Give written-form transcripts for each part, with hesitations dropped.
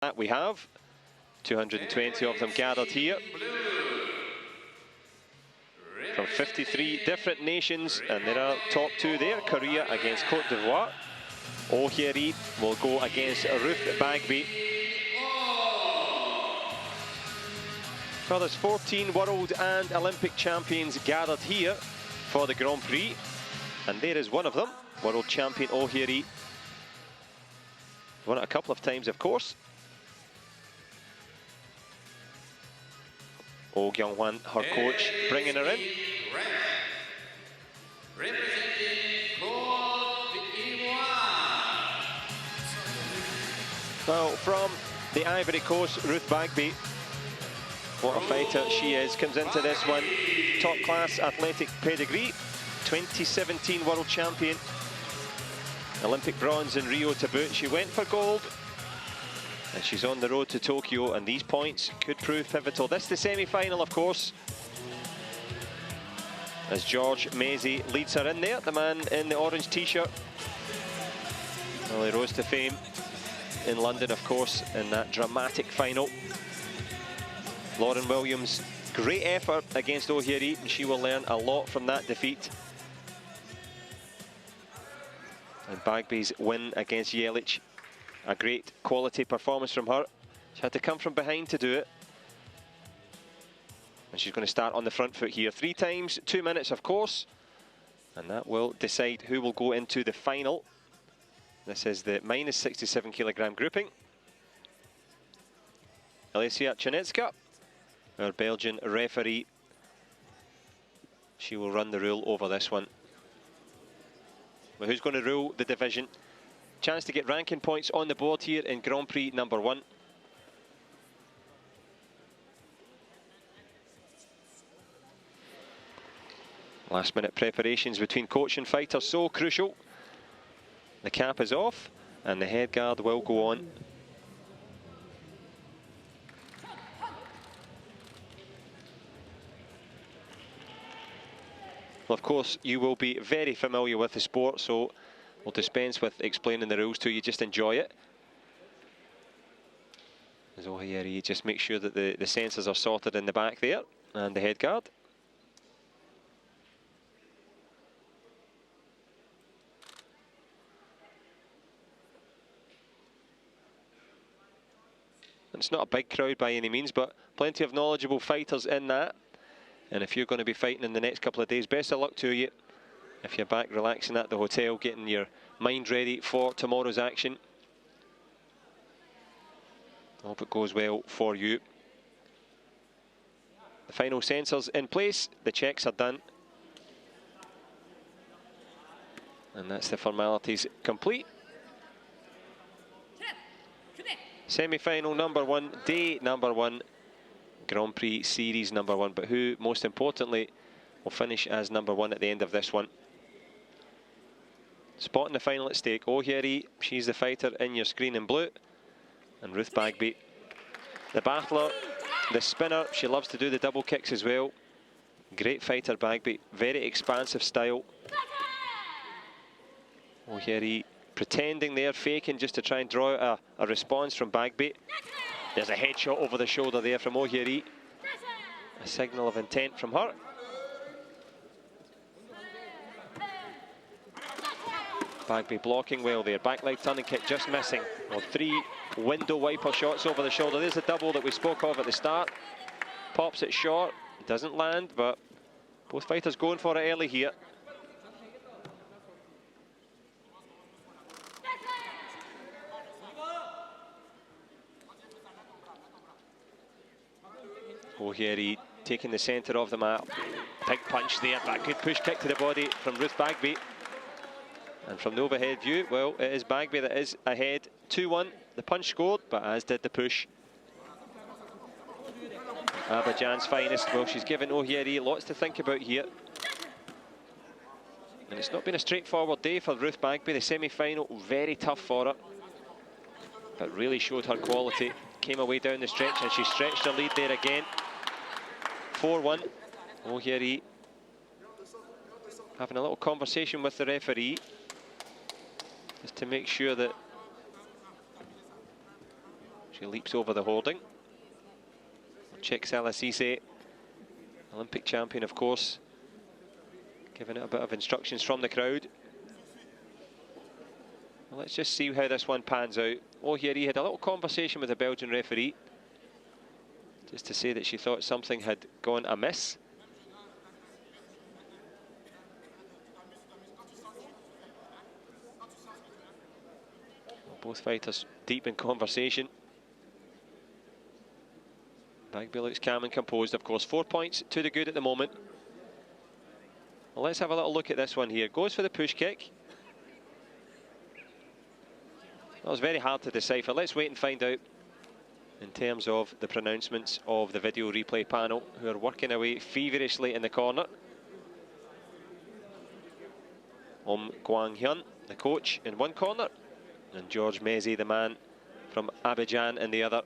that we have 220 of them gathered here from 53 different nations, and there are top two there. Korea against Cote d'Ivoire. Oh Hyeri will go against Ruth Bagby. So there's 14 world and Olympic champions gathered here for the Grand Prix, and there is one of them, world champion Oh Hyeri. Won it a couple of times, of course. Oh Kyung-hwan, her coach, bringing her in. Well, from the Ivory Coast, Ruth Bagby, what a fighter she is, comes into this one, top class athletic pedigree, 2017 world champion, Olympic bronze in Rio to boot. She went for gold, and she's on the road to Tokyo, and these points could prove pivotal. This is the semi-final, of course, as George Maisie leads her in there, the man in the orange t-shirt. Well, he rose to fame in London, of course, in that dramatic final. Lauren Williams, great effort against Oh Hyeri, and she will learn a lot from that defeat. And Bagby's win against Jelic, a great quality performance from her. She had to come from behind to do it. And she's going to start on the front foot here. 3 times, 2 minutes, of course. And that will decide who will go into the final. This is the minus 67 kilogram grouping. Alicia Chanetska, our Belgian referee, she will run the rule over this one. Well, who's going to rule the division? Chance to get ranking points on the board here in Grand Prix number 1. Last minute preparations between coach and fighter, so crucial. The cap is off and the head guard will go on. Well, of course, you will be very familiar with the sport, so we'll dispense with explaining the rules to you. Just enjoy it. As Oh Hyeri, just make sure that the sensors are sorted in the back there, and the head guard. It's not a big crowd by any means, but plenty of knowledgeable fighters in that. And if you're going to be fighting in the next couple of days, best of luck to you. If you're back relaxing at the hotel, getting your mind ready for tomorrow's action. I hope it goes well for you. The final sensors in place, the checks are done. And that's the formalities complete. Semi-final number 1, day number 1, Grand Prix series number 1, but who most importantly will finish as number 1 at the end of this one. Spot in the final at stake. Oh Hyeri, she's the fighter in your screen in blue, and Ruth Bagby, the battler, the spinner. She loves to do the double kicks as well. Great fighter Bagby, very expansive style. Oh Hyeri pretending there, faking just to try and draw out a response from Bagby. There's a headshot over the shoulder there from Oh Hyeri. A signal of intent from her. Bagby blocking well there. Back leg turning kick just missing. Well, 3 window wiper shots over the shoulder. There's a double that we spoke of at the start. Pops it short. Doesn't land, but both fighters going for it early here. Oh Hyeri taking the centre of the mat. Big punch there, but a good push kick to the body from Ruth Bagby. And from the overhead view, well, it is Bagby that is ahead. 2-1, the punch scored, but as did the push. Abidjan's finest. Well, she's given Oh Hyeri lots to think about here. And it's not been a straightforward day for Ruth Bagby. The semi-final, very tough for her, but really showed her quality. Came away down the stretch, and she stretched her lead there again. 4-1. Oh Hyeri having a little conversation with the referee, just to make sure that She leaps over the hoarding. Chek Salasise, Olympic champion, of course, giving it a bit of instructions from the crowd. Well, let's just see how this one pans out. O'Hiri had a little conversation with the Belgian referee, just to say that she thought something had gone amiss. Both fighters deep in conversation. BAGBI looks calm and composed, of course. 4 points to the good at the moment. Well, let's have a little look at this one here. Goes for the push kick. That was very hard to decipher. Let's wait and find out in terms of the pronouncements of the video replay panel, who are working away feverishly in the corner. Guang Hyun, the coach, in one corner, and George Mezi, the man from Abidjan, in the other.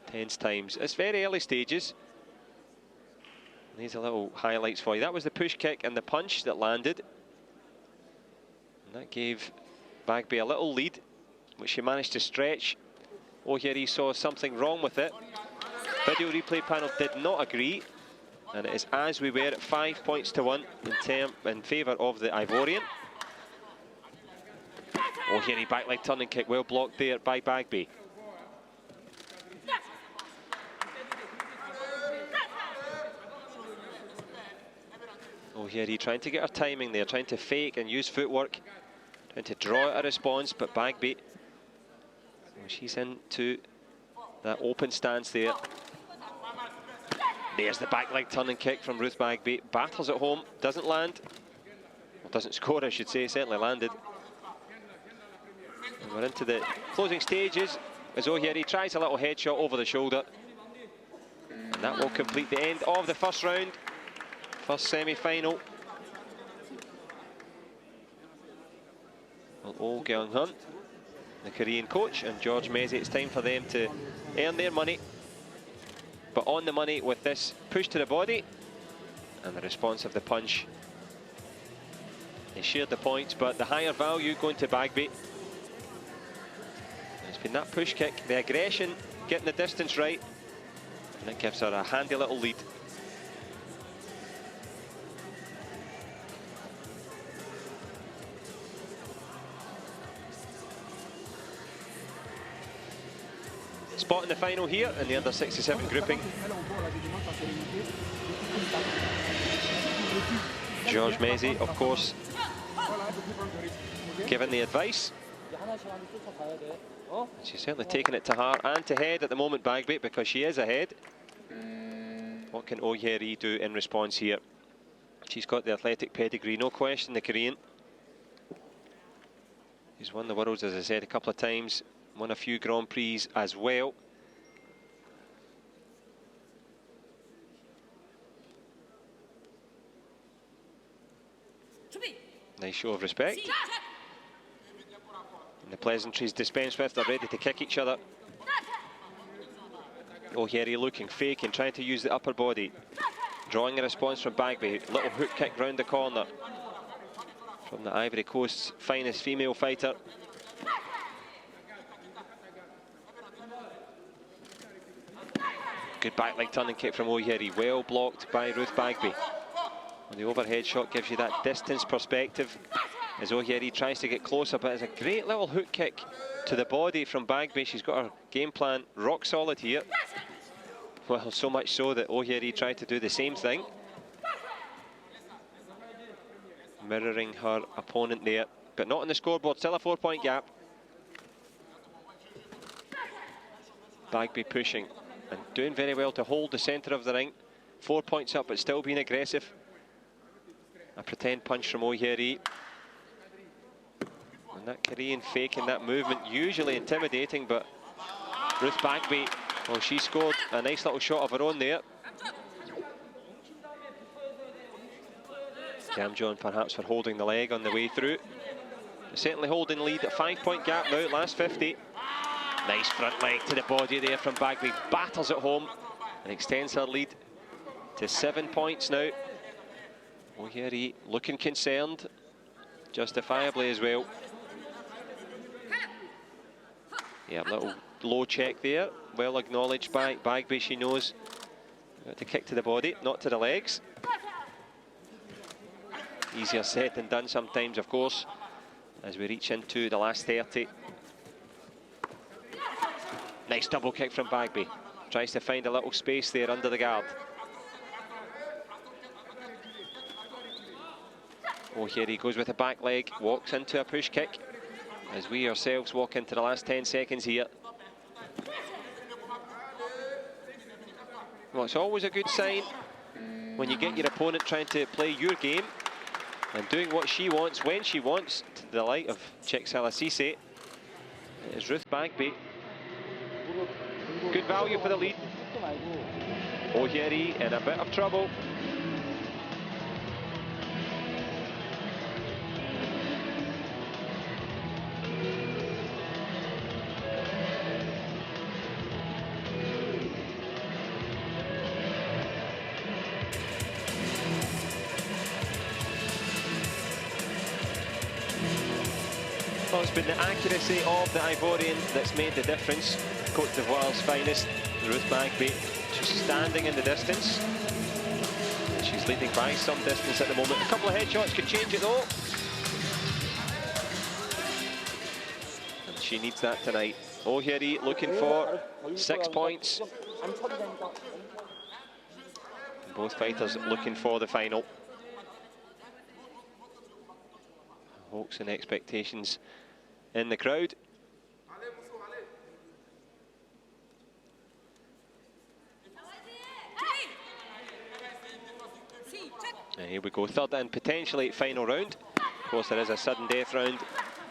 Tense times. It's very early stages. These are little highlights for you. That was the push kick and the punch that landed. And that gave BAGBI a little lead, which she managed to stretch. O'Hiri saw something wrong with it. Video replay panel did not agree. And it is as we were at 5 points to 1 in favour of the Ivorian. O'Hiri back leg turning kick, well blocked there by BAGBI. O'Hiri trying to get her timing there, trying to fake and use footwork, trying to draw out a response, but BAGBI, well, she's into that open stance there. There's the back leg turning kick from Ruth BAGBI. Battles at home, doesn't land. Well, doesn't score, I should say, certainly landed. And we're into the closing stages as O'Hiri tries a little headshot over the shoulder. And that will complete the end of the first round. First semi-final. Well, Oh Kyung-hun, the Korean coach, and George Mezi, it's time for them to earn their money. But on the money with this push to the body and the response of the punch. They shared the points, but the higher value going to BAGBI. It's been that push kick, the aggression, getting the distance right, and it gives her a handy little lead. Spot in the final here in the under-67 grouping. George Mezi, of course, given the advice. She's certainly taken it to heart and to head at the moment, BAGBI, because she is ahead. What can O'Hiri do in response here? She's got the athletic pedigree, no question, the Korean. She's won the Worlds, as I said, a couple of times. Won a few Grand Prix as well. Nice show of respect. And the pleasantries dispensed with, they're ready to kick each other. O'Hiri looking fake and trying to use the upper body. Drawing a response from BAGBI. Little hook kick round the corner from the Ivory Coast's finest female fighter. Good back leg turning kick from O'Hiri, well blocked by Ruth BAGBI. And the overhead shot gives you that distance perspective as O'Hiri tries to get closer, but it's a great little hook kick to the body from BAGBI. She's got her game plan rock solid here. Well, so much so that O'Hiri tried to do the same thing. Mirroring her opponent there, but not on the scoreboard, still a 4-point gap. BAGBI pushing and doing very well to hold the centre of the ring. 4 points up, but still being aggressive. A pretend punch from O'Hiri. And that Korean faking that movement, usually intimidating, but Ruth BAGBI, well, she scored a nice little shot of her own there. Cam John perhaps for holding the leg on the way through. But certainly holding lead at 5-point gap now, last 50. Nice front leg to the body there from BAGBI. Battles at home and extends her lead to 7 points now. O'Hiri looking concerned, justifiably as well. Yeah, a little low check there. Well acknowledged by Bagby. She knows to kick to the body, not to the legs. Easier said than done sometimes, of course, as we reach into the last 30. Nice double kick from Bagby. Tries to find a little space there under the guard. Oh, here he goes with a back leg, walks into a push kick as we ourselves walk into the last 10 seconds here. Well, it's always a good sign when you get your opponent trying to play your game and doing what she wants, when she wants, to the light of Cheiksala Cisse. It is Ruth Bagby. Good value for the lead. O'Hiri in a bit of trouble. Well, it's been the accuracy of the Ivorian that's made the difference. Cote d'Ivoire's finest, Ruth Bagby, just standing in the distance. She's leading by some distance at the moment. A couple of headshots could change it though. And she needs that tonight. O'Hiri looking for 6 points. Both fighters looking for the final. Hopes and expectations in the crowd. And here we go, third and potentially final round. Of course, there is a sudden death round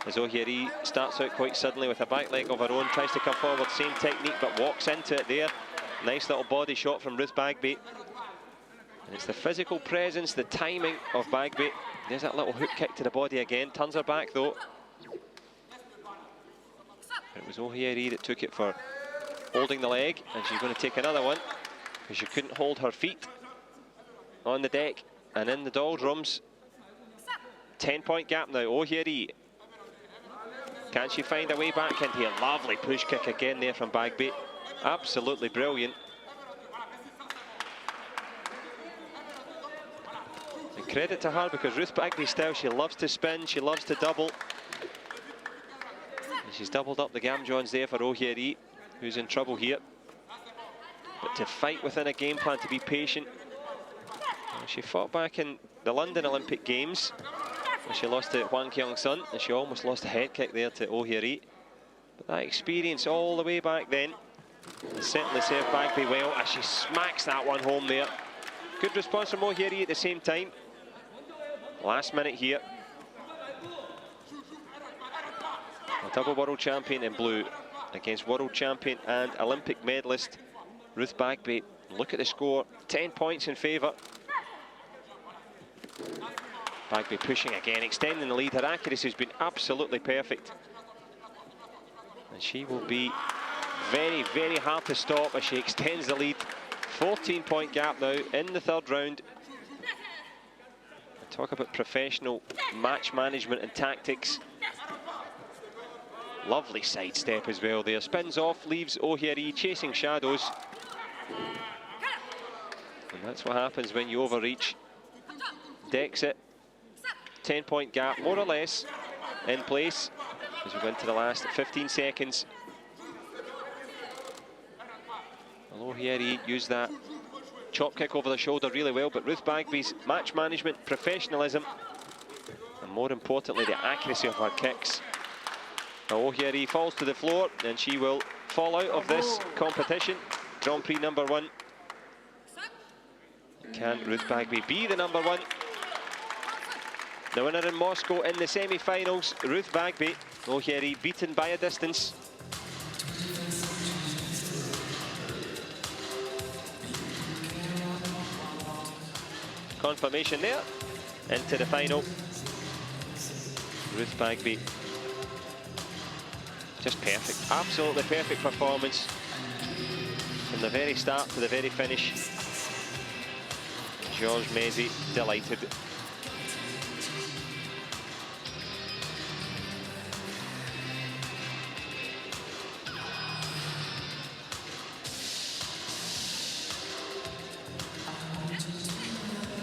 as O'Hiri starts out quite suddenly with a back leg of her own, tries to come forward, same technique, but walks into it there. Nice little body shot from Ruth Bagby. And it's the physical presence, the timing of Bagby. There's that little hook kick to the body again, turns her back though. It was O'Hiri that took it for holding the leg, and she's going to take another one because she couldn't hold her feet on the deck and in the doldrums. 10-point gap now, O'Hiri. Can she find a way back into here? Lovely push kick again there from Bagby. Absolutely brilliant. And credit to her, because Ruth Bagby's style, she loves to spin, she loves to double. And she's doubled up the Gamjons there for O'Hiri, who's in trouble here. But to fight within a game plan, to be patient. She fought back in the London Olympic Games when she lost to Hwang Kyung-sun, and she almost lost a head kick there to O'Hiri. But that experience all the way back then has certainly served Bagby well as she smacks that one home there. Good response from O'Hiri at the same time. Last minute here. A double world champion in blue against world champion and Olympic medalist Ruth Bagby. Look at the score, 10 points in favour. Bagby pushing again, extending the lead. Her accuracy has been absolutely perfect. And she will be very, very hard to stop as she extends the lead. 14-point gap now in the third round. And talk about professional match management and tactics. Lovely sidestep as well there. Spins off, leaves O'Hiri chasing shadows. And that's what happens when you overreach. Decks it. 10-point gap, more or less, in place as we go into the last 15 seconds. O'Hiri used that chop kick over the shoulder really well, but Ruth Bagby's match management, professionalism, and more importantly, the accuracy of her kicks. Now O'Hiri falls to the floor, and she will fall out of this competition. Grand Prix number 1. Can Ruth Bagby be the number 1? The winner in Moscow in the semi-finals, Ruth Bagby. O'Hiri beaten by a distance. Confirmation there, into the final. Ruth Bagby, just perfect, absolutely perfect performance from the very start to the very finish. Georges Mézy delighted.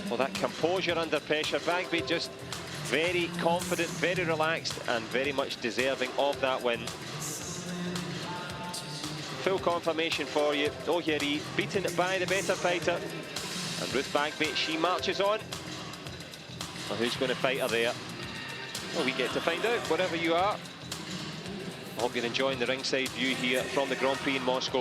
Well, that composure under pressure. Bagby just very confident, very relaxed, and very much deserving of that win. Full confirmation for you. O'Hiri beaten by the better fighter. And Ruth Bagby, she marches on. Well, who's going to fight her there? Well, we get to find out, wherever you are. I hope you're enjoying the ringside view here from the Grand Prix in Moscow.